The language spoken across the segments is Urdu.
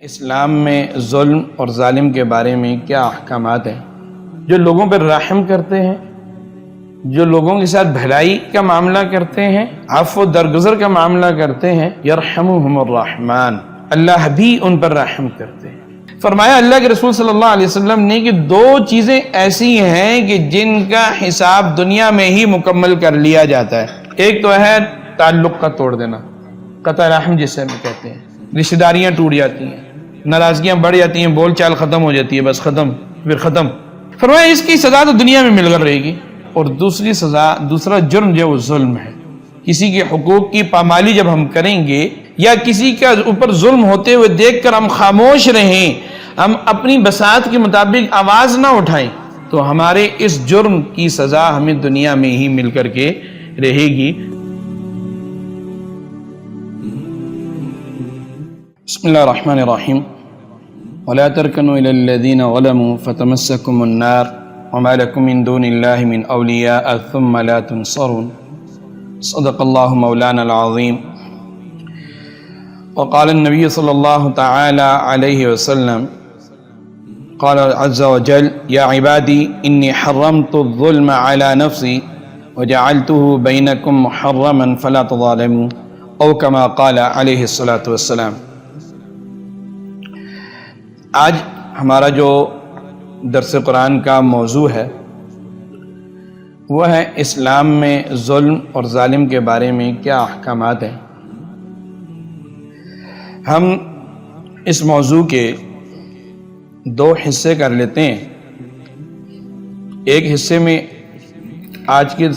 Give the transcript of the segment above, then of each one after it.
اسلام میں ظلم اور ظالم کے بارے میں کیا احکامات ہیں؟ جو لوگوں پر رحم کرتے ہیں، جو لوگوں کے ساتھ بھلائی کا معاملہ کرتے ہیں، عفو و درگزر کا معاملہ کرتے ہیں، یرحمہم الرحمن، اللہ بھی ان پر رحم کرتے ہیں۔ فرمایا اللہ کے رسول صلی اللہ علیہ وسلم نے کہ دو چیزیں ایسی ہیں کہ جن کا حساب دنیا میں ہی مکمل کر لیا جاتا ہے۔ ایک تو ہے تعلق کا توڑ دینا، قطع رحم جسے ہم کہتے ہیں، رشتہ داریاں ٹوٹ جاتی ہیں، ناراضگیاں بڑھ جاتی ہیں، بول چال ختم ہو جاتی ہے، بس ختم، پھر ختم۔ فرمایا اس کی سزا تو دنیا میں مل کر رہے گی، اور دوسرا جرم جو وہ ظلم ہے۔ کسی کے حقوق کی پامالی جب ہم کریں گے یا کسی کا اوپر ظلم ہوتے ہوئے دیکھ کر ہم خاموش رہیں، ہم اپنی بساط کے مطابق آواز نہ اٹھائیں، تو ہمارے اس جرم کی سزا ہمیں دنیا میں ہی مل کر کے رہے گی۔ بسم اللہ الرحمن الرحیم۔ ولا ترکنوا الى الذین ظلموا فتمسکم النار وما لکم من دون اللہ من اولیاء ثم لا تنصرون۔ صدق اللہ مولانا العظیم۔ وقال النبی صلی اللہ تعالی علیہ وسلم، قال عز وجل یا عبادی انی حرمت الظلم علی نفسی وجعلته بینکم محرما فلا تظالموا، او کما قال علیہ الصلاۃ والسلام۔ آج ہمارا جو درس قرآن کا موضوع ہے وہ ہے اسلام میں ظلم اور ظالم کے بارے میں کیا احکامات ہیں۔ ہم اس موضوع کے دو حصے کر لیتے ہیں۔ ایک حصے میں آج کے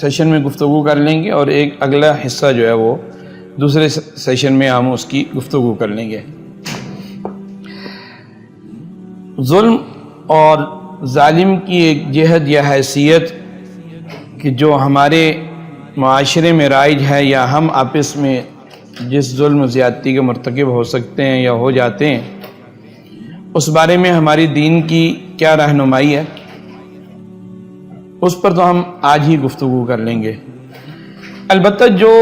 سیشن میں گفتگو کر لیں گے، اور ایک اگلا حصہ جو ہے وہ دوسرے سیشن میں ہم اس کی گفتگو کر لیں گے۔ ظلم اور ظالم کی ایک جہت یا حیثیت کہ جو ہمارے معاشرے میں رائج ہے، یا ہم آپس میں جس ظلم و زیادتی کے مرتکب ہو سکتے ہیں یا ہو جاتے ہیں، اس بارے میں ہماری دین کی کیا رہنمائی ہے، اس پر تو ہم آج ہی گفتگو کر لیں گے۔ البتہ جو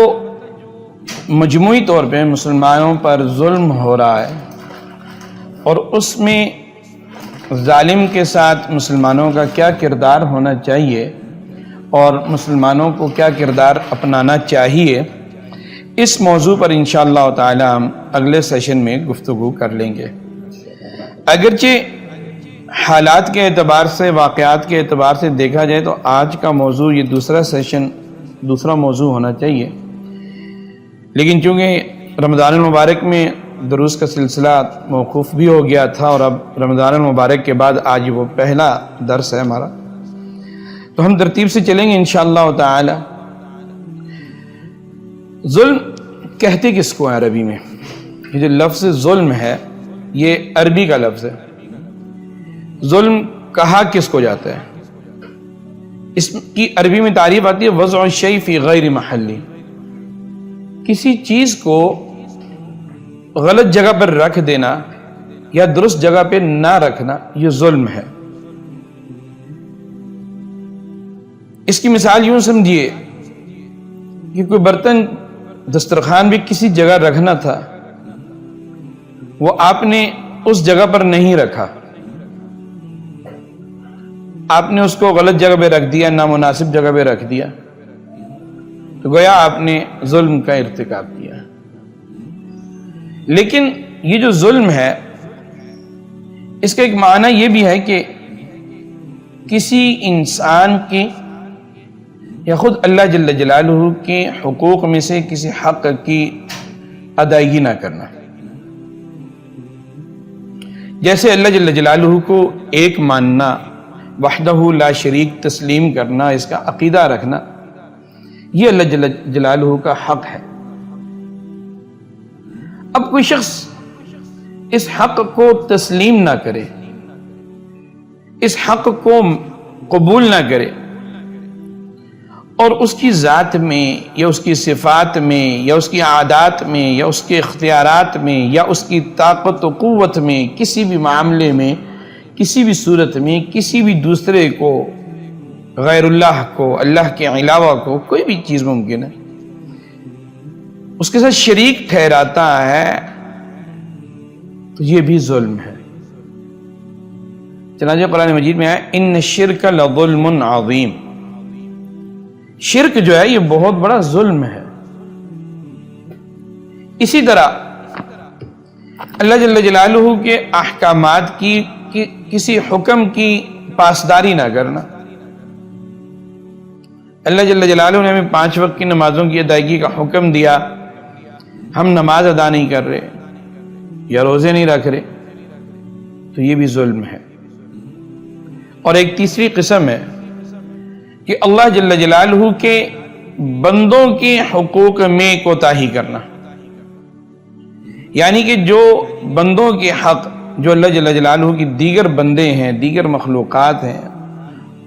مجموعی طور پہ مسلمانوں پر ظلم ہو رہا ہے، اور اس میں ظالم کے ساتھ مسلمانوں کا کیا کردار ہونا چاہیے اور مسلمانوں کو کیا کردار اپنانا چاہیے، اس موضوع پر انشاءاللہ تعالی ہم اگلے سیشن میں گفتگو کر لیں گے۔ اگرچہ حالات کے اعتبار سے، واقعات کے اعتبار سے دیکھا جائے تو آج کا موضوع یہ دوسرا موضوع ہونا چاہیے، لیکن چونکہ رمضان المبارک میں دروس کا سلسلہ موقوف بھی ہو گیا تھا، اور اب رمضان المبارک کے بعد آج وہ پہلا درس ہے ہمارا، تو ہم ترتیب سے چلیں گے انشاءاللہ تعالی۔ ظلم کہتے کس کو ہے عربی میں؟ یہ جو لفظ ظلم ہے یہ عربی کا لفظ ہے۔ ظلم کہا کس کو جاتا ہے؟ اس کی عربی میں تعریف آتی ہے وضع الشیء فی غیر محلی، کسی چیز کو غلط جگہ پر رکھ دینا یا درست جگہ پہ نہ رکھنا، یہ ظلم ہے۔ اس کی مثال یوں سمجھیے کہ کوئی برتن دسترخوان بھی کسی جگہ رکھنا تھا، وہ آپ نے اس جگہ پر نہیں رکھا، آپ نے اس کو غلط جگہ پہ رکھ دیا، نامناسب جگہ پہ رکھ دیا، تو گویا آپ نے ظلم کا ارتکاب کیا۔ لیکن یہ جو ظلم ہے اس کا ایک معنی یہ بھی ہے کہ کسی انسان کے یا خود اللہ جل جلالہ کے حقوق میں سے کسی حق کی ادائیگی نہ کرنا۔ جیسے اللہ جل جلالہ کو ایک ماننا، وحدہ لا شریک تسلیم کرنا، اس کا عقیدہ رکھنا، یہ اللہ جل جلالہ کا حق ہے۔ اب کوئی شخص اس حق کو تسلیم نہ کرے، اس حق کو قبول نہ کرے، اور اس کی ذات میں یا اس کی صفات میں یا اس کی عادات میں یا اس کے اختیارات میں یا اس کی طاقت و قوت میں، کسی بھی معاملے میں، کسی بھی صورت میں، کسی بھی دوسرے کو، غیر اللہ کو، اللہ کے علاوہ کو، کوئی بھی چیز ممکن ہے، اس کے ساتھ شریک ٹھہراتا ہے، تو یہ بھی ظلم ہے۔ چنانچہ قرآن مجید میں آیا ان الشرک لظلم عظیم، شرک جو ہے یہ بہت بڑا ظلم ہے۔ اسی طرح اللہ جل جلالہ کے احکامات کی کسی حکم کی پاسداری نہ کرنا۔ اللہ جل جلالہ نے ہمیں 5 وقت کی نمازوں کی ادائیگی کا حکم دیا، ہم نماز ادا نہیں کر رہے یا روزے نہیں رکھ رہے، تو یہ بھی ظلم ہے۔ اور ایک تیسری قسم ہے کہ اللہ جل جلالہ کے بندوں کے حقوق میں کوتاہی کرنا، یعنی کہ جو بندوں کے حق جو اللہ جل جلالہ کی دیگر بندے ہیں، دیگر مخلوقات ہیں،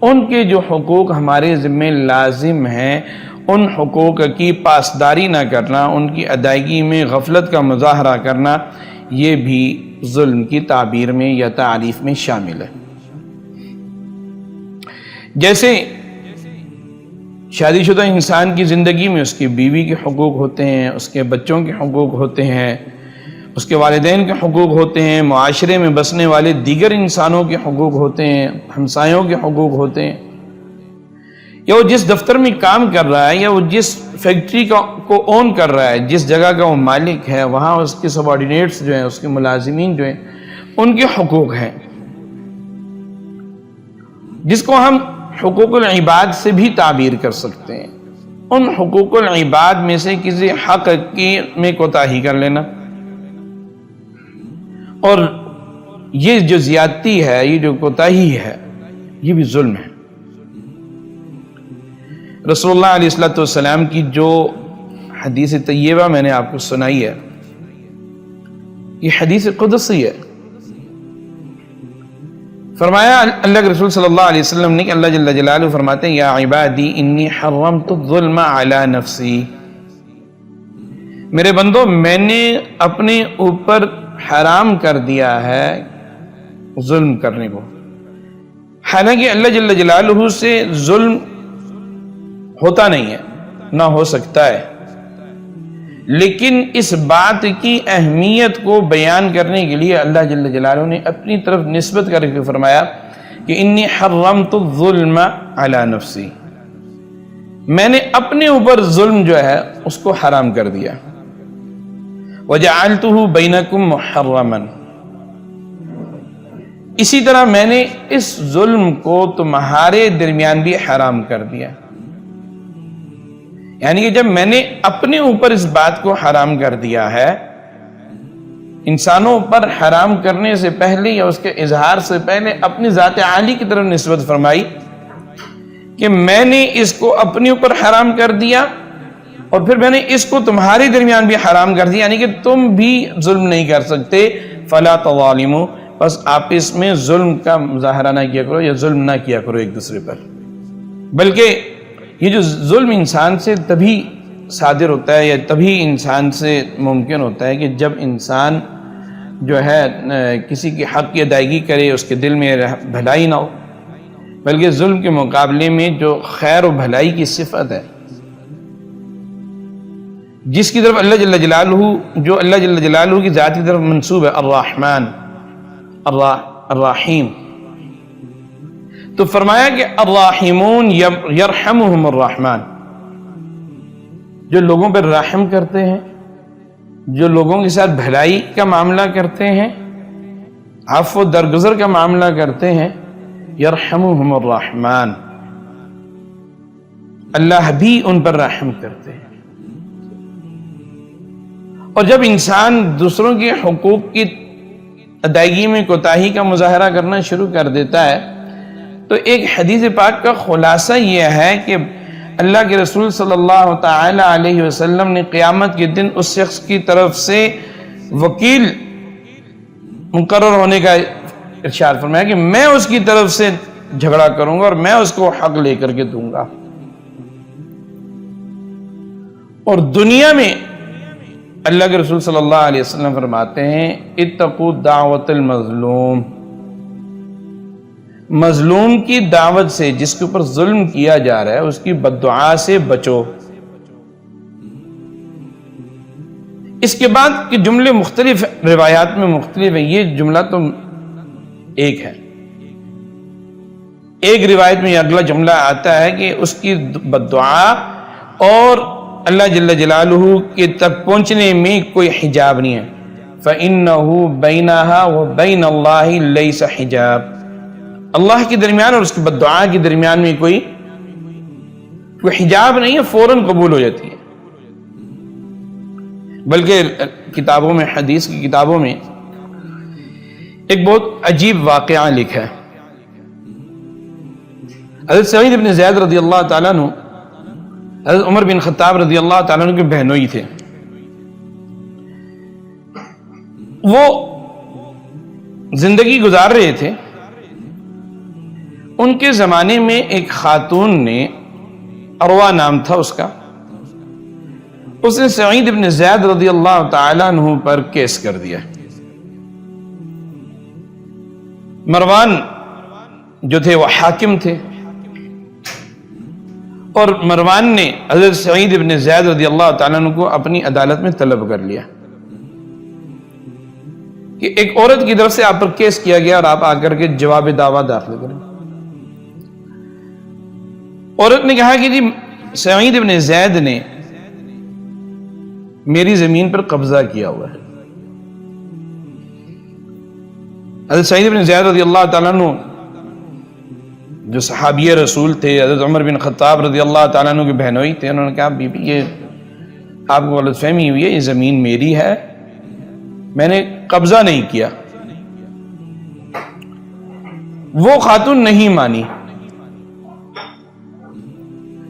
ان کے جو حقوق ہمارے ذمہ لازم ہیں، ان حقوق کی پاسداری نہ کرنا، ان کی ادائیگی میں غفلت کا مظاہرہ کرنا، یہ بھی ظلم کی تعبیر میں یا تعریف میں شامل ہے۔ جیسے شادی شدہ انسان کی زندگی میں اس کی بیوی کے حقوق ہوتے ہیں، اس کے بچوں کے حقوق ہوتے ہیں، اس کے والدین کے حقوق ہوتے ہیں، معاشرے میں بسنے والے دیگر انسانوں کے حقوق ہوتے ہیں، ہمسایوں کے حقوق ہوتے ہیں، یا وہ جس دفتر میں کام کر رہا ہے یا وہ جس فیکٹری کو اون کر رہا ہے، جس جگہ کا وہ مالک ہے، وہاں اس کے سب آرڈینیٹس جو ہیں، اس کے ملازمین جو ہیں، ان کے حقوق ہیں، جس کو ہم حقوق العباد سے بھی تعبیر کر سکتے ہیں۔ ان حقوق العباد میں سے کسی حق میں کوتاہی کر لینا، اور یہ جو زیادتی ہے، یہ جو کوتاہی ہے، یہ بھی ظلم ہے۔ رسول اللہ علیہ السلام کی جو حدیث طیبہ میں نے آپ کو سنائی ہے، یہ حدیث قدسی ہے۔ فرمایا اللہ کے رسول صلی اللہ علیہ وسلم نے کہ اللہ جل جلالہ فرماتے ہیں یا عبادی انی حرمت الظلم علی نفسی، میرے بندو میں نے اپنے اوپر حرام کر دیا ہے ظلم کرنے کو۔ حالانکہ اللہ جل جلالہ سے ظلم ہوتا نہیں ہے، نہ ہو سکتا ہے، لیکن اس بات کی اہمیت کو بیان کرنے کے لیے اللہ جل جلالہ نے اپنی طرف نسبت کر کے فرمایا کہ انی حرمت الظلم علی نفسی، میں نے اپنے اوپر ظلم جو ہے اس کو حرام کر دیا۔ وَجَعَلْتُهُ بَيْنَكُمْ مُحَرَّمًا، اسی طرح میں نے اس ظلم کو تمہارے درمیان بھی حرام کر دیا۔ یعنی کہ جب میں نے اپنے اوپر اس بات کو حرام کر دیا ہے، انسانوں پر حرام کرنے سے پہلے یا اس کے اظہار سے پہلے اپنی ذات عالی کی طرف نسبت فرمائی کہ میں نے اس کو اپنے اوپر حرام کر دیا، اور پھر میں نے اس کو تمہارے درمیان بھی حرام کر دیا، یعنی کہ تم بھی ظلم نہیں کر سکتے، فلا تظالموا، بس آپس میں ظلم کا مظاہرہ نہ کیا کرو یا ظلم نہ کیا کرو ایک دوسرے پر۔ بلکہ یہ جو ظلم انسان سے تبھی صادر ہوتا ہے یا تبھی انسان سے ممکن ہوتا ہے کہ جب انسان جو ہے کسی کے حق کی ادائیگی کرے، اس کے دل میں بھلائی نہ ہو، بلکہ ظلم کے مقابلے میں جو خیر و بھلائی کی صفت ہے، جس کی طرف اللہ جل جلالہ جو اللہ جل جلالہ کی ذات کی طرف منسوب ہے، الرحمن الرحیم، تو فرمایا کہ الراحمون یرحمہم الرحمن، جو لوگوں پر رحم کرتے ہیں، جو لوگوں کے ساتھ بھلائی کا معاملہ کرتے ہیں، عفو درگزر کا معاملہ کرتے ہیں، یرحمہم الرحمن، اللہ بھی ان پر رحم کرتے ہیں۔ اور جب انسان دوسروں کے حقوق کی ادائیگی میں کوتاہی کا مظاہرہ کرنا شروع کر دیتا ہے، تو ایک حدیث پاک کا خلاصہ یہ ہے کہ اللہ کے رسول صلی اللہ تعالی علیہ وسلم نے قیامت کے دن اس شخص کی طرف سے وکیل مقرر ہونے کا ارشاد فرمایا کہ میں اس کی طرف سے جھگڑا کروں گا اور میں اس کو حق لے کر کے دوں گا۔ اور دنیا میں اللہ کے رسول صلی اللہ علیہ وسلم فرماتے ہیں اتقوا دعوت المظلوم، مظلوم کی دعوت سے، جس کے اوپر ظلم کیا جا رہا ہے اس کی بددعا سے بچو۔ اس کے بعد کے جملے مختلف روایات میں مختلف ہیں، یہ جملہ تو ایک ہے۔ ایک روایت میں یہ اگلا جملہ آتا ہے کہ اس کی بددعا اور اللہ جل جلالہ کے تک پہنچنے میں کوئی حجاب نہیں ہے۔ فَإِنَّهُ بَيْنَهَا وَبَيْنَ اللَّهِ لَيْسَ حِجَاب، اللہ کے درمیان اور اس کی بددعا کے درمیان میں کوئی حجاب نہیں ہے، فوراً قبول ہو جاتی ہے۔ بلکہ کتابوں میں، حدیث کی کتابوں میں ایک بہت عجیب واقعہ لکھا ہے۔ حضرت سعید بن زید رضی اللہ تعالیٰ عنہ حضرت عمر بن خطاب رضی اللہ تعالیٰ عنہ کے بہنوئی تھے۔ وہ زندگی گزار رہے تھے، ان کے زمانے میں ایک خاتون نے، عروہ نام تھا اس کا، اس نے سعید بن زید رضی اللہ تعالیٰ عنہ پر کیس کر دیا۔ مروان جو تھے وہ حاکم تھے، اور مروان نے حضرت سعید بن زید رضی اللہ تعالیٰ عنہ کو اپنی عدالت میں طلب کر لیا کہ ایک عورت کی طرف سے آپ پر کیس کیا گیا اور آپ آ کر کے جواب دعویٰ داخل کریں۔ عورت نے کہا کہ جی سعید بن زید نے میری زمین پر قبضہ کیا ہوا ہے۔ حضرت سعید بن زید رضی اللہ تعالیٰ عنہ جو صحابی رسول تھے، حضرت عمر بن خطاب رضی اللہ تعالیٰ عنہ کے بہنوئی تھے، انہوں نے کہا بی بی یہ آپ کو غلط فہمی ہوئی ہے، یہ زمین میری ہے، میں نے قبضہ نہیں کیا۔ وہ خاتون نہیں مانی۔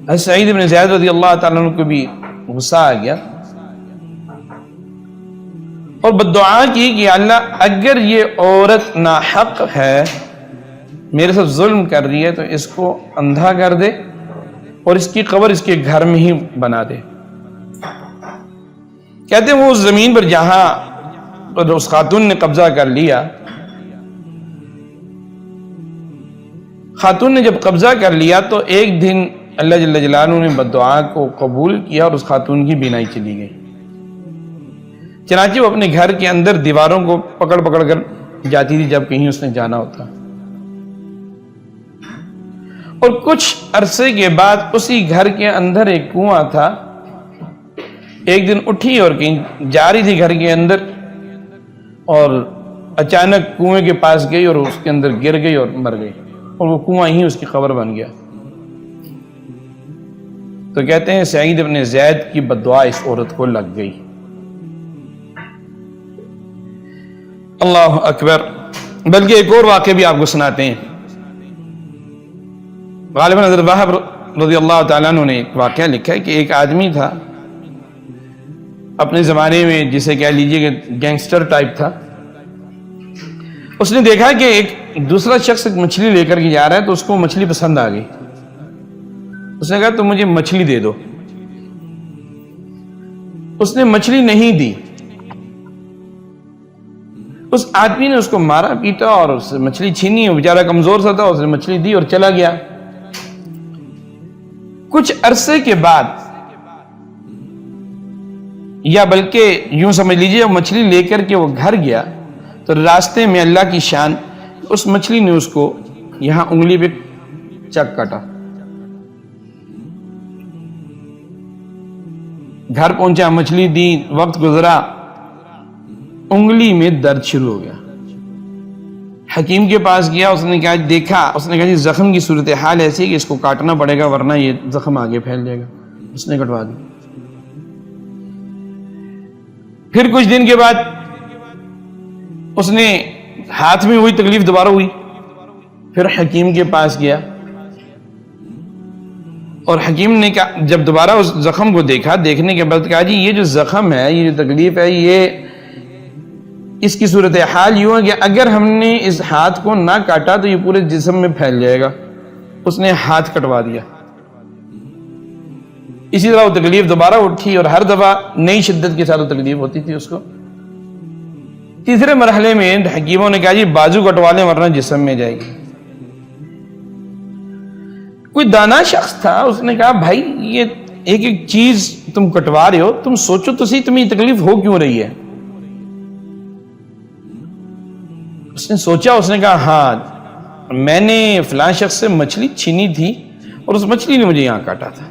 حضرت سعید بن زید رضی اللہ تعالیٰ عنہ کو بھی غصہ آ گیا اور بددعا کی کہ اللہ اگر یہ عورت ناحق ہے، میرے ساتھ ظلم کر رہی ہے، تو اس کو اندھا کر دے اور اس کی قبر اس کے گھر میں ہی بنا دے۔ کہتے ہیں وہ اس زمین پر جہاں اس خاتون نے قبضہ کر لیا، خاتون نے جب قبضہ کر لیا تو ایک دن اللہ جل جلالہ نے بددعا کو قبول کیا اور اس خاتون کی بینائی چلی گئی۔ چنانچہ وہ اپنے گھر کے اندر دیواروں کو پکڑ پکڑ کر جاتی تھی جب کہیں اس نے جانا ہوتا، اور کچھ عرصے کے بعد اسی گھر کے اندر ایک کنواں تھا، ایک دن اٹھی اور کہیں جا رہی تھی گھر کے اندر، اور اچانک کنویں کے پاس گئی اور اس کے اندر گر گئی اور مر گئی، اور وہ کنواں ہی اس کی قبر بن گیا۔ تو کہتے ہیں سعید بن زید کی بددعا اس عورت کو لگ گئی۔ اللہ اکبر۔ بلکہ ایک اور واقعہ بھی آپ کو سناتے ہیں۔ غالباً حضرت وہب رضی اللہ تعالیٰ عنہ نے ایک واقعہ لکھا ہے کہ ایک آدمی تھا اپنے زمانے میں، جسے کہہ لیجیے کہ گینگسٹر ٹائپ تھا۔ اس نے دیکھا کہ ایک دوسرا شخص ایک مچھلی لے کر کے جا رہا ہے، تو اس کو مچھلی پسند آ گئی۔ اس نے کہا تو مجھے مچھلی دے دو۔ اس نے مچھلی نہیں دی، اس آدمی نے اس کو مارا پیٹا اور اس سے مچھلی چھینی، بیچارہ کمزور سا تھا، اس نے مچھلی دی اور چلا گیا۔ کچھ عرصے کے بعد، یا بلکہ یوں سمجھ لیجیے مچھلی لے کر کے وہ گھر گیا تو راستے میں اللہ کی شان، اس مچھلی نے اس کو یہاں انگلی پہ چک کاٹا۔ گھر پہنچا، مچھلی دی، وقت گزرا، انگلی میں درد شروع ہو گیا۔ حکیم کے پاس گیا، اس نے کہا دیکھا، اس نے کہا جی زخم کی صورتحال ایسی ہے کہ اس کو کاٹنا پڑے گا ورنہ یہ زخم آگے پھیل جائے گا۔ اس نے کٹوا دی۔ پھر کچھ دن کے بعد اس نے ہاتھ میں ہوئی تکلیف دوبارہ ہوئی، پھر حکیم کے پاس گیا اور حکیم نے کہا، جب دوبارہ اس زخم کو دیکھا، دیکھنے کے بعد کہا جی یہ جو زخم ہے، یہ جو تکلیف ہے، یہ اس کی صورتحال یوں ہے کہ اگر ہم نے اس ہاتھ کو نہ کاٹا تو یہ پورے جسم میں پھیل جائے گا۔ اس نے ہاتھ کٹوا دیا۔ اسی طرح وہ تکلیف دوبارہ اٹھی اور ہر دفعہ نئی شدت کے ساتھ وہ تکلیف ہوتی تھی اس کو۔ تیسرے مرحلے میں حکیموں نے کہا جی بازو کٹوا لیں ورنہ جسم میں جائے گی۔ کوئی دانا شخص تھا، اس نے کہا بھائی یہ ایک ایک چیز تم کٹوا رہے ہو، تم سوچو تو صحیح تمہیں تکلیف ہو کیوں رہی ہے۔ اس نے سوچا، اس نے کہا ہاں میں نے فلاں شخص سے مچھلی چھینی تھی اور اس مچھلی نے مجھے یہاں کاٹا تھا،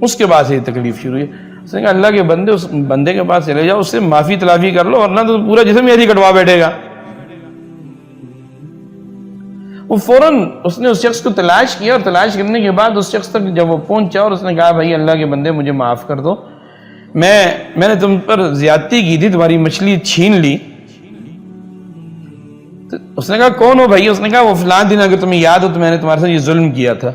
اس کے بعد سے یہ تکلیف شروع ہوئی۔ اس نے کہا اللہ کے بندے، اس بندے کے پاس چلے جاؤ، اس سے معافی تلافی کر لو، ورنہ تو پورا جسم ایسے ہی کٹوا بیٹھے گا۔ وہ فوراً اس نے اس شخص کو تلاش کیا، اور تلاش کرنے کے بعد اس شخص تک جب وہ پہنچا اور اس نے کہا بھائی اللہ کے بندے مجھے معاف کر دو، میں نے تم پر زیادتی کی تھی، تمہاری مچھلی چھین لی۔ تو اس نے کہا کون ہو بھائی؟ اس نے کہا وہ فلاں دن اگر تمہیں یاد ہو تو میں نے تمہارے ساتھ یہ ظلم کیا تھا۔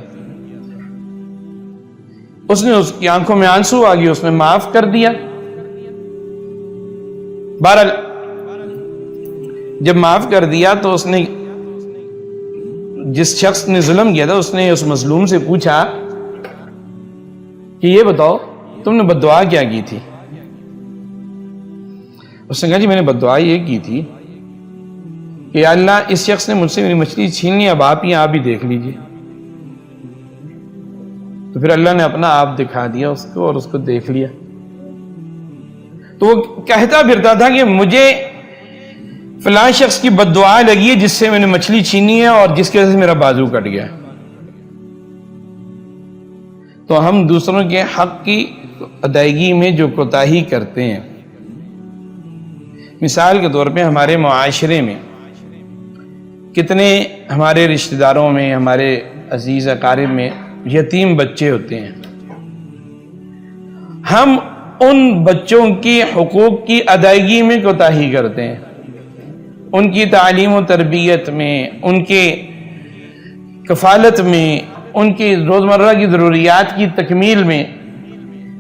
اس نے اس کی آنکھوں میں آنسو آ گئے، اس نے معاف کر دیا۔ بہرحال جب معاف کر دیا تو اس نے، جس شخص نے ظلم کیا تھا، اس نے اس مظلوم سے پوچھا کہ یہ بتاؤ تم نے بد دعا کیا کی تھی؟ اس نے کہا جی میں نے بد دعا یہ کی تھی کہ یا اللہ اس شخص نے مجھ سے میری مچھلی چھین لی، اب آپ ہی دیکھ لیجئے۔ تو پھر اللہ نے اپنا آپ دکھا دیا اس کو اور اس کو دیکھ لیا۔ تو وہ کہتا پھرتا تھا کہ مجھے فلاں شخص کی بد دعا لگی ہے جس سے میں نے مچھلی چھینی ہے اور جس کی وجہ سے میرا بازو کٹ گیا۔ تو ہم دوسروں کے حق کی ادائیگی میں جو کوتاہی کرتے ہیں، مثال کے طور پہ ہمارے معاشرے میں کتنے ہمارے رشتہ داروں میں، ہمارے عزیز اقارب میں یتیم بچے ہوتے ہیں، ہم ان بچوں کی حقوق کی ادائیگی میں کوتاہی کرتے ہیں، ان کی تعلیم و تربیت میں، ان کے کفالت میں، ان کی روزمرہ کی ضروریات کی تکمیل میں۔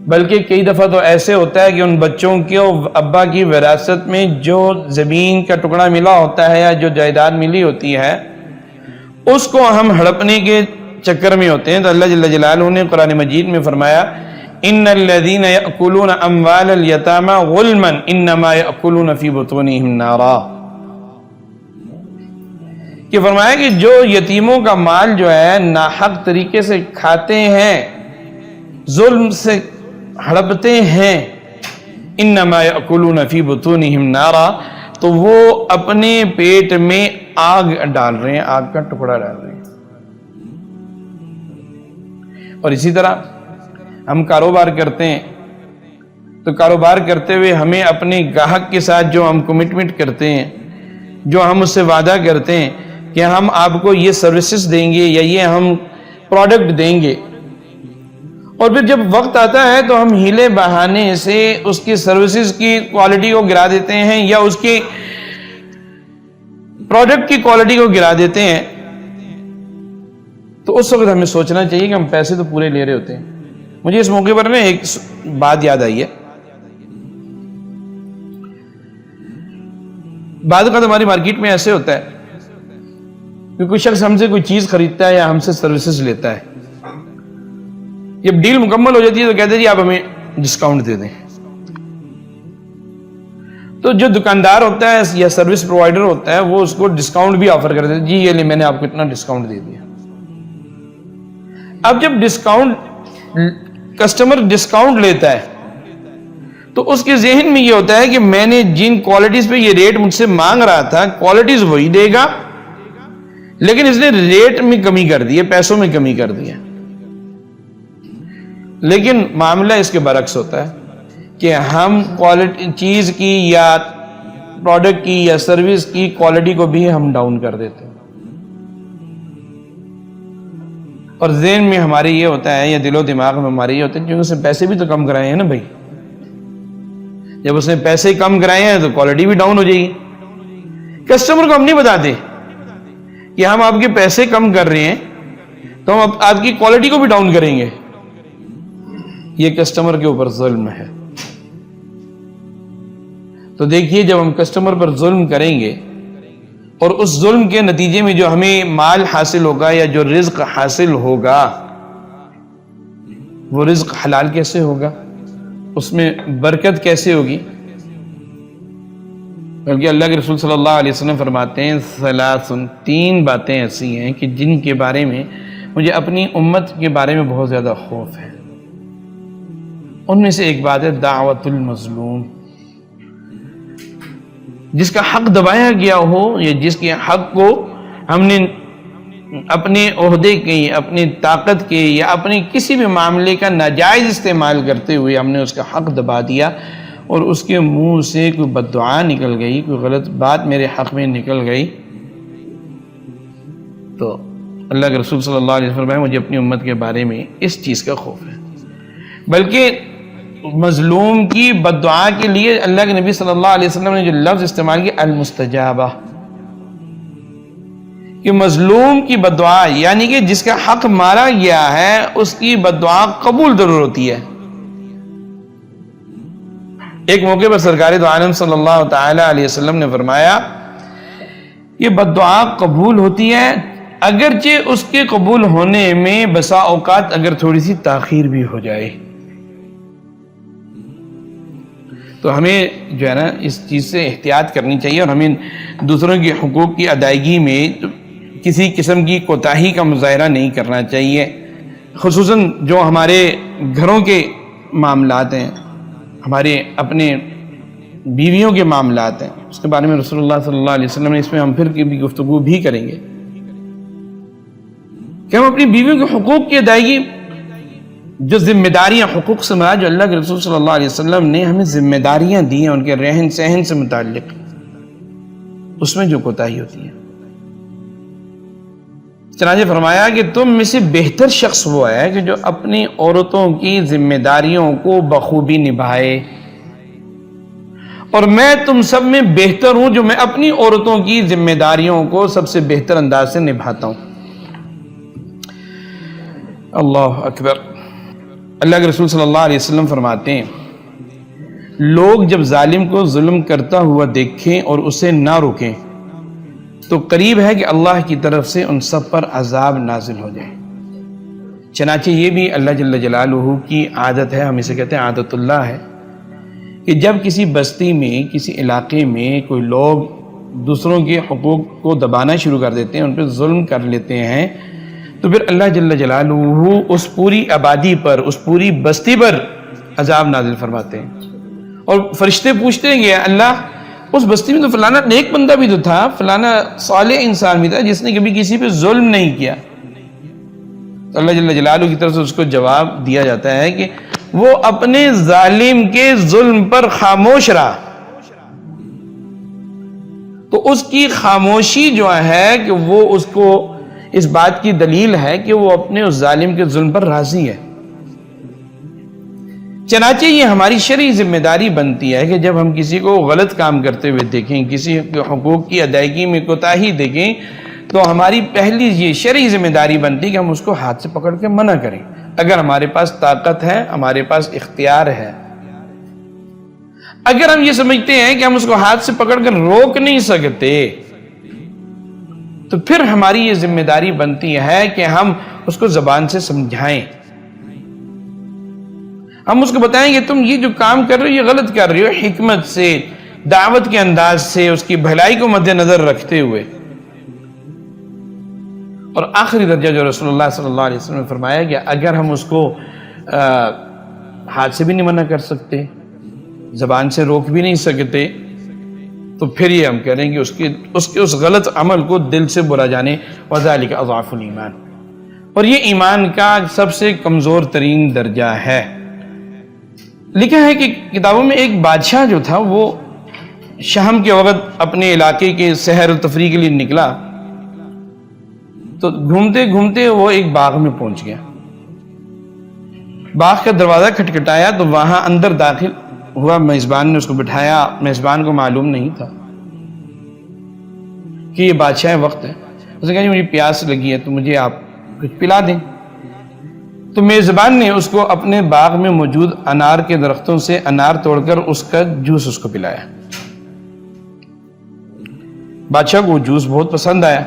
بلکہ کئی دفعہ تو ایسے ہوتا ہے کہ ان بچوں کو ابا کی وراثت میں جو زمین کا ٹکڑا ملا ہوتا ہے یا جو جائیداد ملی ہوتی ہے، اس کو ہم ہڑپنے کے چکر میں ہوتے ہیں۔ تو اللہ جل جلالہ نے قرآن مجید میں فرمایا ان الذین یأکلون اموال الیتامی ظلما انما یأکلون فی بطونہم نارا، کہ فرمایا کہ جو یتیموں کا مال جو ہے ناحق طریقے سے کھاتے ہیں، ظلم سے ہڑپتے ہیں، انما یأکلون فی بطونہم نارا، تو وہ اپنے پیٹ میں آگ ڈال رہے ہیں، آگ کا ٹکڑا ڈال رہے ہیں۔ اور اسی طرح ہم کاروبار کرتے ہیں تو کاروبار کرتے ہوئے ہمیں اپنے گاہک کے ساتھ جو ہم کمٹمنٹ کرتے ہیں، جو ہم اس سے وعدہ کرتے ہیں کہ ہم آپ کو یہ سروسز دیں گے یا یہ ہم پروڈکٹ دیں گے، اور پھر جب وقت آتا ہے تو ہم ہیلے بہانے سے اس کی سروسز کی کوالٹی کو گرا دیتے ہیں یا اس کی پروڈکٹ کی کوالٹی کو گرا دیتے ہیں۔ تو اس وقت ہمیں سوچنا چاہیے کہ ہم پیسے تو پورے لے رہے ہوتے ہیں۔ مجھے اس موقع پر ایک بات یاد آئی ہے۔ بعض اوقات ہماری مارکیٹ میں ایسے ہوتا ہے کہ کوئی شخص ہم سے کوئی چیز خریدتا ہے یا ہم سے سروسز لیتا ہے، جب ڈیل مکمل ہو جاتی ہے تو کہتے ہیں جی آپ ہمیں ڈسکاؤنٹ دے دیں۔ تو جو دکاندار ہوتا ہے یا سروس پرووائڈر ہوتا ہے وہ اس کو ڈسکاؤنٹ بھی آفر کر دیتا ہے، جی یہ لیں میں نے آپ کو اتنا ڈسکاؤنٹ دے دیا۔ اب جب کسٹمر ڈسکاؤنٹ لیتا ہے تو اس کے ذہن میں یہ ہوتا ہے کہ میں نے جن کوالٹیز پہ یہ ریٹ مجھ سے مانگ رہا تھا کوالٹیز وہی دے گا، لیکن اس نے ریٹ میں کمی کر دی ہے، پیسوں میں کمی کر دی ہے۔ لیکن معاملہ اس کے برعکس ہوتا ہے کہ ہم کوالٹی چیز کی یا پروڈکٹ کی یا سروس کی کوالٹی کو بھی ہم ڈاؤن کر دیتے ہیں، اور ذہن میں ہمارے یہ ہوتا ہے یا دل و دماغ میں ہمارے یہ ہوتا ہے کیونکہ اس نے پیسے بھی تو کم کرائے ہیں نا بھائی، جب اس نے پیسے کم کرائے ہیں تو کوالٹی بھی ڈاؤن ہو جائے گی۔ کسٹمر کو ہم نہیں بتاتے کہ ہم آپ کے پیسے کم کر رہے ہیں تو ہم آپ کی کوالٹی کو بھی ڈاؤن کریں گے، یہ کسٹمر کے اوپر ظلم ہے۔ تو دیکھیے جب ہم کسٹمر پر ظلم کریں گے اور اس ظلم کے نتیجے میں جو ہمیں مال حاصل ہوگا یا جو رزق حاصل ہوگا وہ رزق حلال کیسے ہوگا، اس میں برکت کیسے ہوگی؟ بلکہ اللہ کے رسول صلی اللہ علیہ وسلم فرماتے ہیں تین باتیں ایسی ہیں کہ جن کے بارے میں مجھے اپنی امت کے بارے میں بہت زیادہ خوف ہے۔ ان میں سے ایک بات ہے دعوت المظلوم، جس کا حق دبایا گیا ہو یا جس کے حق کو ہم نے اپنے عہدے کے، اپنی طاقت کے یا اپنے کسی بھی معاملے کا ناجائز استعمال کرتے ہوئے ہم نے اس کا حق دبا دیا اور اس کے منہ سے کوئی بد دعا نکل گئی، کوئی غلط بات میرے حق میں نکل گئی، تو اللہ کے رسول صلی اللہ علیہ وسلم فرمایا مجھے اپنی امت کے بارے میں اس چیز کا خوف ہے۔ بلکہ مظلوم کی بد دعا کے لیے اللہ کے نبی صلی اللہ علیہ وسلم نے جو لفظ استعمال کیا المستجابہ، کہ مظلوم کی بد دعا یعنی کہ جس کا حق مارا گیا ہے اس کی بد دعا قبول ضرور ہوتی ہے۔ ایک موقع پر سرکار دو عالم صلی اللہ تعالی علیہ وسلم نے فرمایا یہ بد دعا قبول ہوتی ہے اگرچہ اس کے قبول ہونے میں بسا اوقات اگر تھوڑی سی تاخیر بھی ہو جائے۔ تو ہمیں جو ہے نا اس چیز سے احتیاط کرنی چاہیے اور ہمیں دوسروں کے حقوق کی ادائیگی میں کسی قسم کی کوتاہی کا مظاہرہ نہیں کرنا چاہیے، خصوصاً جو ہمارے گھروں کے معاملات ہیں، ہمارے اپنے بیویوں کے معاملات ہیں، اس کے بارے میں رسول اللہ صلی اللہ علیہ وسلم نے اس میں ہم پھر کی بھی گفتگو بھی کریں گے کہ ہم اپنی بیویوں کے حقوق کی ادائیگی، جو ذمہ داریاں، حقوق سے مراد جو اللہ کے رسول صلی اللہ علیہ وسلم نے ہمیں ذمہ داریاں دی ہیں ان کے رہن سہن سے متعلق، اس میں جو کوتاہی ہوتی ہے، چنانچہ فرمایا کہ تم میں سے بہتر شخص وہ ہے کہ جو اپنی عورتوں کی ذمہ داریوں کو بخوبی نبھائے، اور میں تم سب میں بہتر ہوں جو میں اپنی عورتوں کی ذمہ داریوں کو سب سے بہتر انداز سے نبھاتا ہوں۔ اللہ اکبر۔ اللہ کے رسول صلی اللہ علیہ وسلم فرماتے ہیں لوگ جب ظالم کو ظلم کرتا ہوا دیکھیں اور اسے نہ روکیں تو قریب ہے کہ اللہ کی طرف سے ان سب پر عذاب نازل ہو جائے۔ چنانچہ یہ بھی اللہ جل جلالہ کی عادت ہے، ہم اسے کہتے ہیں عادت اللہ ہے، کہ جب کسی بستی میں، کسی علاقے میں کوئی لوگ دوسروں کے حقوق کو دبانا شروع کر دیتے ہیں، ان پہ ظلم کر لیتے ہیں، تو پھر اللہ جل جلالہ اس پوری آبادی پر، اس پوری بستی پر عذاب نازل فرماتے ہیں، اور فرشتے پوچھتے ہیں کہ اللہ اس بستی میں تو فلانا نیک بندہ بھی تو تھا، فلانا صالح انسان بھی تھا جس نے کبھی کسی پہ ظلم نہیں کیا، تو اللہ جل جلالہ کی طرف سے اس کو جواب دیا جاتا ہے کہ وہ اپنے ظالم کے ظلم پر خاموش رہا، تو اس کی خاموشی جو ہے کہ وہ اس کو اس بات کی دلیل ہے کہ وہ اپنے اس ظالم کے ظلم پر راضی ہے۔ چنانچہ یہ ہماری شرعی ذمہ داری بنتی ہے کہ جب ہم کسی کو غلط کام کرتے ہوئے دیکھیں، کسی کے حقوق کی ادائیگی میں کوتاہی دیکھیں، تو ہماری پہلی یہ شرعی ذمہ داری بنتی ہے کہ ہم اس کو ہاتھ سے پکڑ کے منع کریں، اگر ہمارے پاس طاقت ہے، ہمارے پاس اختیار ہے۔ اگر ہم یہ سمجھتے ہیں کہ ہم اس کو ہاتھ سے پکڑ کر روک نہیں سکتے، تو پھر ہماری یہ ذمہ داری بنتی ہے کہ ہم اس کو زبان سے سمجھائیں، ہم اس کو بتائیں کہ تم یہ جو کام کر رہے ہو یہ غلط کر رہے ہو، حکمت سے، دعوت کے انداز سے، اس کی بھلائی کو مد نظر رکھتے ہوئے۔ اور آخری درجہ جو رسول اللہ صلی اللہ علیہ وسلم نے فرمایا کہ اگر ہم اس کو ہاتھ سے بھی نہیں منع کر سکتے، زبان سے روک بھی نہیں سکتے، تو پھر یہ ہم کہہ رہے ہیں کہ اس کے اس غلط عمل کو دل سے برا جانے، وذالک اضعف الایمان، اور یہ ایمان کا سب سے کمزور ترین درجہ ہے۔ لکھا ہے کہ کتابوں میں ایک بادشاہ جو تھا وہ شام کے وقت اپنے علاقے کے سحر و تفریح کے لیے نکلا، تو گھومتے گھومتے وہ ایک باغ میں پہنچ گیا، باغ کا دروازہ کھٹکھٹایا تو وہاں اندر داخل ہوا، میزبان نے اس کو بٹھایا، میزبان کو معلوم نہیں تھا کہ یہ بادشاہ وقت ہے، اس نے کہا جی مجھے پیاس لگی ہے تو مجھے آپ کچھ پلا دیں، تو میزبان نے اس کو اپنے باغ میں موجود انار کے درختوں سے انار توڑ کر اس کا جوس اس کو پلایا۔ بادشاہ کو وہ جوس بہت پسند آیا،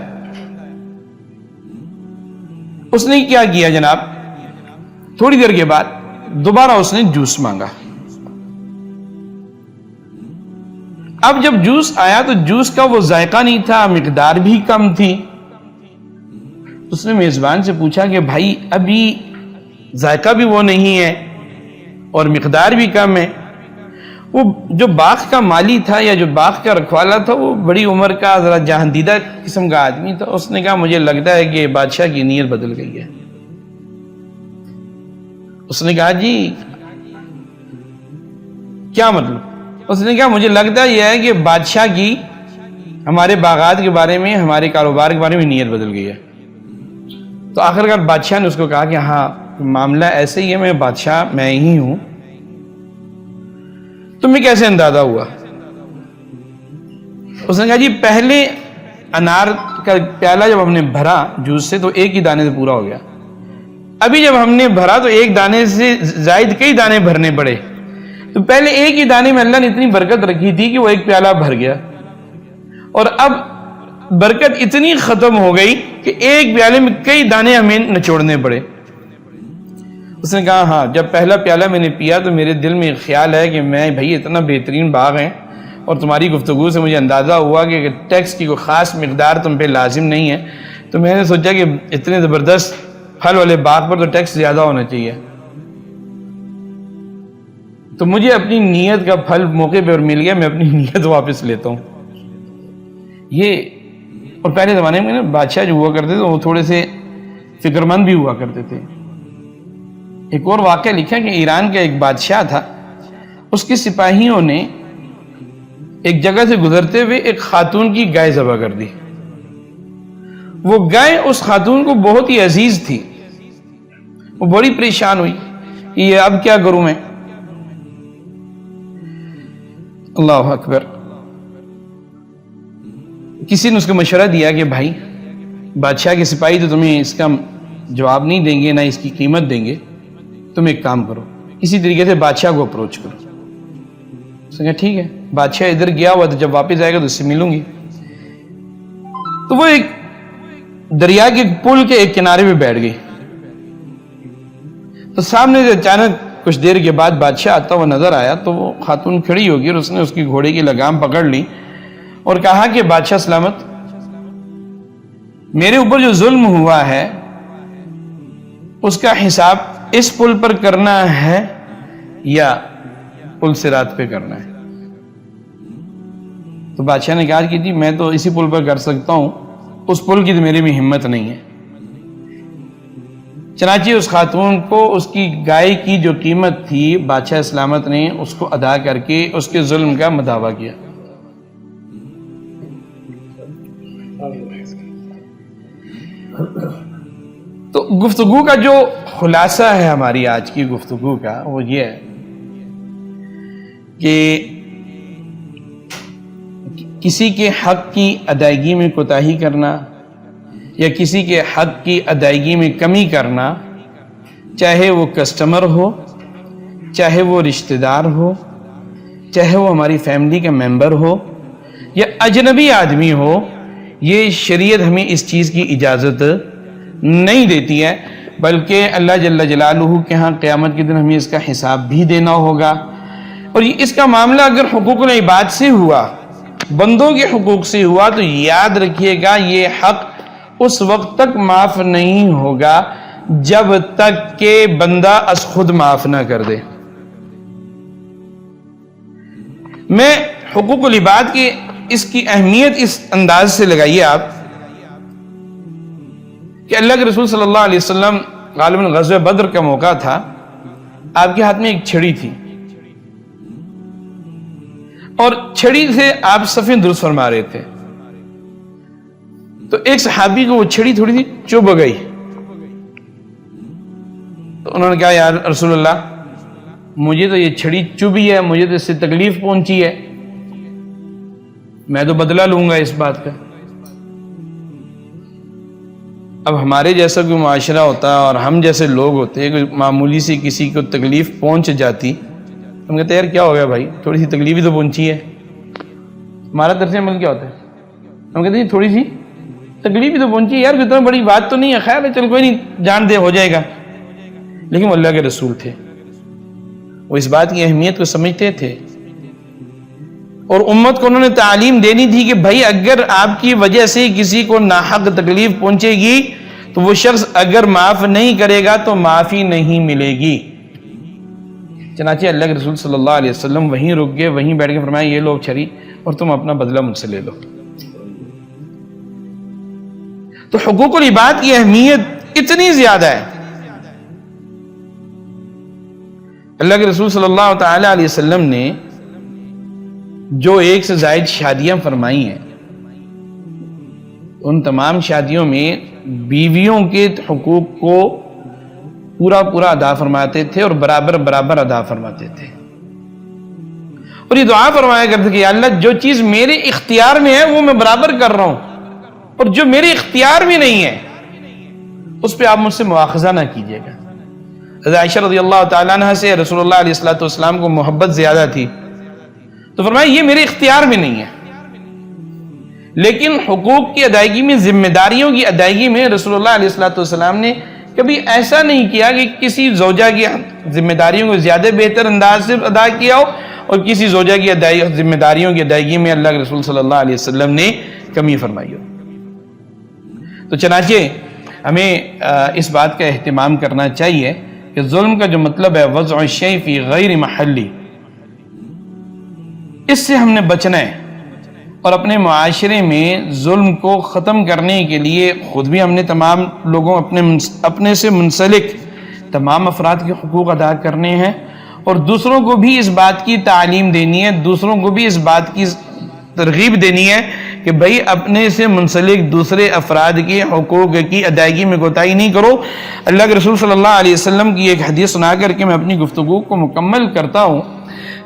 اس نے کیا کیا جناب، تھوڑی دیر کے بعد دوبارہ اس نے جوس مانگا۔ اب جب جوس آیا تو جوس کا وہ ذائقہ نہیں تھا، مقدار بھی کم تھی، اس نے میزبان سے پوچھا کہ بھائی ابھی ذائقہ بھی وہ نہیں ہے اور مقدار بھی کم ہے. وہ جو باغ کا مالی تھا یا جو باغ کا رکھوالا تھا وہ بڑی عمر کا ذرا جہاندیدہ قسم کا آدمی تھا. اس نے کہا مجھے لگتا ہے کہ بادشاہ کی نیت بدل گئی ہے. اس نے کہا جی کیا مطلب؟ اس نے کہا مجھے لگتا یہ ہے کہ بادشاہ کی ہمارے باغات کے بارے میں، ہمارے کاروبار کے بارے میں نیت بدل گئی ہے. تو آخرکار بادشاہ نے اس کو کہا کہ ہاں معاملہ ایسے ہی ہے، میں بادشاہ میں ہی ہوں. تمہیں کیسے اندازہ ہوا؟ اس نے کہا جی پہلے انار کا پیالہ جب ہم نے بھرا جوس سے تو ایک ہی دانے سے پورا ہو گیا. ابھی جب ہم نے بھرا تو ایک دانے سے زائد کئی دانے بھرنے پڑے. تو پہلے ایک ہی دانے میں اللہ نے اتنی برکت رکھی تھی کہ وہ ایک پیالہ بھر گیا، اور اب برکت اتنی ختم ہو گئی کہ ایک پیالے میں کئی دانے ہمیں نچوڑنے پڑے. اس نے کہا ہاں جب پہلا پیالہ میں نے پیا تو میرے دل میں خیال ہے کہ میں بھائی اتنا بہترین باغ ہے، اور تمہاری گفتگو سے مجھے اندازہ ہوا کہ ٹیکس کی کوئی خاص مقدار تم پہ لازم نہیں ہے، تو میں نے سوچا کہ اتنے زبردست پھل والے باغ پر تو ٹیکس زیادہ ہونا چاہیے، تو مجھے اپنی نیت کا پھل موقع پہ مل گیا، میں اپنی نیت واپس لیتا ہوں. یہ اور پہلے زمانے میں بادشاہ جو ہوا کرتے تھے وہ تھوڑے سے فکر مند بھی ہوا کرتے تھے. ایک اور واقعہ لکھا کہ ایران کا ایک بادشاہ تھا، اس کے سپاہیوں نے ایک جگہ سے گزرتے ہوئے ایک خاتون کی گائے ذبح کر دی. وہ گائے اس خاتون کو بہت ہی عزیز تھی. وہ بڑی پریشان ہوئی کہ یہ اب کیا کروں میں. اللہ اکبر. کسی نے اس کو مشورہ دیا کہ بھائی بادشاہ کے سپاہی تو تمہیں اس کا جواب نہیں دیں گے، نہ اس کی قیمت دیں گے، تم ایک کام کرو کسی طریقے سے بادشاہ کو اپروچ کرو. اس نے کہا ٹھیک ہے. بادشاہ ادھر گیا ہوا تو جب واپس آئے گا تو اس سے ملوں گی. تو وہ ایک دریا کے پل کے ایک کنارے پہ بیٹھ گئی. تو سامنے سے اچانک کچھ دیر کے بعد بادشاہ آتا ہوا نظر آیا تو وہ خاتون کھڑی ہوگی اور اس نے اس کی گھوڑے کی لگام پکڑ لی اور کہا کہ بادشاہ سلامت، میرے اوپر جو ظلم ہوا ہے اس کا حساب اس پل پر کرنا ہے یا پل صراط پہ کرنا ہے؟ تو بادشاہ نے کہا کہ جی میں تو اسی پل پر کر سکتا ہوں، اس پل کی تو میرے میں ہمت نہیں ہے. چنانچہ اس خاتون کو اس کی گائے کی جو قیمت تھی بادشاہ سلامت نے اس کو ادا کر کے اس کے ظلم کا مداوع کیا. تو گفتگو کا جو خلاصہ ہے ہماری آج کی گفتگو کا وہ یہ ہے کہ کسی کے حق کی ادائیگی میں کوتاہی کرنا یا کسی کے حق کی ادائیگی میں کمی کرنا، چاہے وہ کسٹمر ہو، چاہے وہ رشتہ دار ہو، چاہے وہ ہماری فیملی کا ممبر ہو یا اجنبی آدمی ہو، یہ شریعت ہمیں اس چیز کی اجازت نہیں دیتی ہے، بلکہ اللہ جل جلالہ کے ہاں قیامت کے دن ہمیں اس کا حساب بھی دینا ہوگا. اور اس کا معاملہ اگر حقوق العباد سے ہوا، بندوں کے حقوق سے ہوا، تو یاد رکھیے گا یہ حق اس وقت تک معاف نہیں ہوگا جب تک کہ بندہ از خود معاف نہ کر دے. میں حقوق العباد کی اس کی اہمیت اس انداز سے لگائیے آپ کہ اللہ کے رسول صلی اللہ علیہ وسلم غالباً غزوہ بدر کا موقع تھا، آپ کے ہاتھ میں ایک چھڑی تھی اور چھڑی سے آپ صفیں درست فرما رہے تھے. تو ایک صحابی کو وہ چھڑی تھوڑی سی چبھ گئی. تو انہوں نے کہا یا رسول اللہ مجھے تو یہ چھڑی چبھی ہے، مجھے تو اس سے تکلیف پہنچی ہے، میں تو بدلہ لوں گا اس بات کا. اب ہمارے جیسا کوئی معاشرہ ہوتا اور ہم جیسے لوگ ہوتے، کوئی معمولی سی کسی کو تکلیف پہنچ جاتی، ہم کہتے ہیں یار کیا ہو گیا بھائی، تھوڑی سی تکلیف ہی تو پہنچی ہے. ہمارا طرز عمل کیا ہوتا ہے؟ ہم کہتے ہیں تھوڑی سی تکلیف ہی تو پہنچی ہے یار، اتنا بڑی بات تو نہیں ہے، خیر ہے چل کوئی نہیں، جان دے ہو جائے گا. لیکن وہ اللہ کے رسول تھے، وہ اس بات کی اہمیت کو سمجھتے تھے اور امت کو انہوں نے تعلیم دینی تھی کہ بھائی اگر آپ کی وجہ سے کسی کو ناحق تکلیف پہنچے گی تو وہ شخص اگر معاف نہیں کرے گا تو معافی نہیں ملے گی، چنانچہ اللہ کے رسول صلی اللہ علیہ وسلم وہیں رک گئے، وہیں بیٹھ کے فرمایا یہ لو چھری اور تم اپنا بدلہ مجھ سے لے لو۔ تو حقوق العباد کی اہمیت اتنی زیادہ ہے۔ اللہ کے رسول صلی اللہ تعالی علیہ وسلم نے جو 1 سے زائد شادیاں فرمائی ہیں، ان تمام شادیوں میں بیویوں کے حقوق کو پورا ادا فرماتے تھے اور برابر ادا فرماتے تھے، اور یہ دعا فرمایا کرتے کہ یا اللہ جو چیز میرے اختیار میں ہے وہ میں برابر کر رہا ہوں، اور جو میرے اختیار میں نہیں ہے اس پہ آپ مجھ سے مواخذہ نہ کیجیے گا۔ حضرت عائشہ رضی اللہ تعالیٰ عنہ سے رسول اللہ علیہ السلام کو محبت زیادہ تھی، تو فرمایا یہ میرے اختیار میں نہیں ہے، لیکن حقوق کی ادائیگی میں، ذمہ داریوں کی ادائیگی میں رسول اللہ علیہ السلام نے کبھی ایسا نہیں کیا کہ کسی زوجہ کی ذمہ داریوں کو زیادہ بہتر انداز سے ادا کیا ہو اور کسی زوجہ کی ذمہ داریوں کی ادائیگی میں اللہ کے رسول صلی اللہ علیہ وسلم نے کمی فرمائی ہو۔ تو چنانچہ ہمیں اس بات کا اہتمام کرنا چاہیے کہ ظلم کا جو مطلب ہے وضع الشیء فی غیر محلی، اس سے ہم نے بچنا ہے، اور اپنے معاشرے میں ظلم کو ختم کرنے کے لیے خود بھی ہم نے تمام لوگوں اپنے سے منسلک تمام افراد کے حقوق ادا کرنے ہیں، اور دوسروں کو بھی اس بات کی تعلیم دینی ہے، دوسروں کو بھی اس بات کی ترغیب دینی ہے کہ بھئی اپنے سے منسلک دوسرے افراد کے حقوق کی ادائیگی میں کوتاہی نہیں کرو۔ اللہ کے رسول صلی اللہ علیہ وسلم کی ایک حدیث سنا کر کے میں اپنی گفتگو کو مکمل کرتا ہوں۔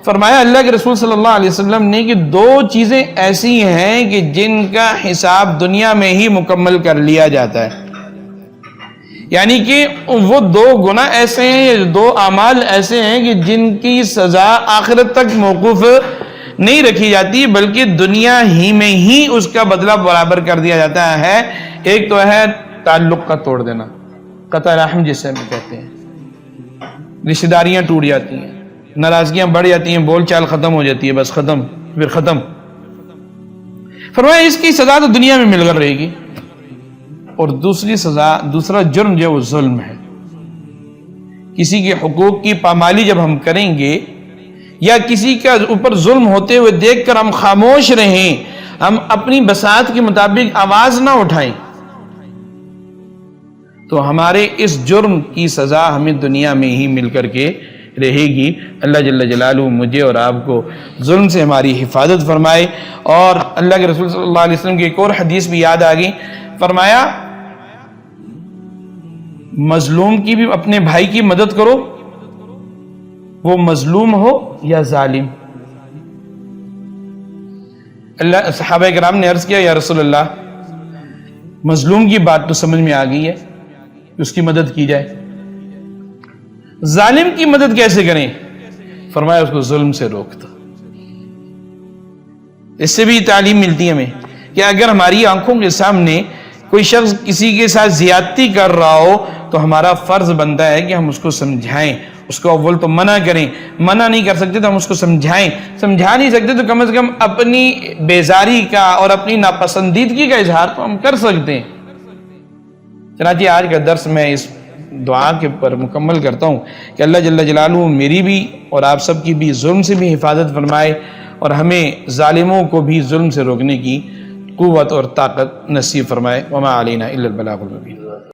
فرمایا اللہ کے رسول صلی اللہ علیہ وسلم نے کہ 2 چیزیں ایسی ہیں کہ جن کا حساب دنیا میں ہی مکمل کر لیا جاتا ہے، یعنی کہ وہ 2 گناہ ایسے ہیں، 2 اعمال ایسے ہیں کہ جن کی سزا آخرت تک موقوف نہیں رکھی جاتی، بلکہ دنیا ہی میں ہی اس کا بدلہ برابر کر دیا جاتا ہے۔ ایک تو ہے تعلق کا توڑ دینا، قطع رحم جسے ہم کہتے ہیں، رشتہ داریاں ٹوٹ جاتی ہیں، ناراضگیاں بڑھ جاتی ہیں، بول چال ختم ہو جاتی ہے، بس ختم، پھر ختم۔ فرمایا اس کی سزا تو دنیا میں مل کر رہے گی، اور دوسرا جرم جو ہے وہ ظلم ہے۔ کسی کے حقوق کی پامالی جب ہم کریں گے یا کسی کے اوپر ظلم ہوتے ہوئے دیکھ کر ہم خاموش رہیں، ہم اپنی بساط کے مطابق آواز نہ اٹھائیں، تو ہمارے اس جرم کی سزا ہمیں دنیا میں ہی مل کر کے رہے گی۔ اللہ جل جلالہ مجھے اور آپ کو ظلم سے ہماری حفاظت فرمائے۔ اور اللہ کے رسول صلی اللہ علیہ وسلم کی ایک اور حدیث بھی یاد آ گئی، فرمایا مظلوم کی بھی اپنے بھائی کی مدد کرو، وہ مظلوم ہو یا ظالم۔ اللہ صحابہ کرام نے عرض کیا یا رسول اللہ مظلوم کی بات تو سمجھ میں آ گئی ہے کہ اس کی مدد کی جائے، ظالم کی مدد کیسے کریں؟ فرمایا اس کو ظلم سے روک دو۔ اس سے بھی تعلیم ملتی ہے ہمیں کہ اگر ہماری آنکھوں کے سامنے کوئی شخص کسی کے ساتھ زیادتی کر رہا ہو تو ہمارا فرض بنتا ہے کہ ہم اس کو سمجھائیں، اس کو اول تو منع کریں، منع نہیں کر سکتے تو ہم اس کو سمجھائیں، سمجھا نہیں سکتے تو کم از کم اپنی بیزاری کا اور اپنی ناپسندیدگی کا اظہار تو ہم کر سکتے ہیں۔ چنانچہ آج کا درس میں اس دعا کے پر مکمل کرتا ہوں کہ اللہ جل جلالہ میری بھی اور آپ سب کی بھی ظلم سے بھی حفاظت فرمائے، اور ہمیں ظالموں کو بھی ظلم سے روکنے کی قوت اور طاقت نصیب فرمائے۔ وما علینا الا البلاغ المبین۔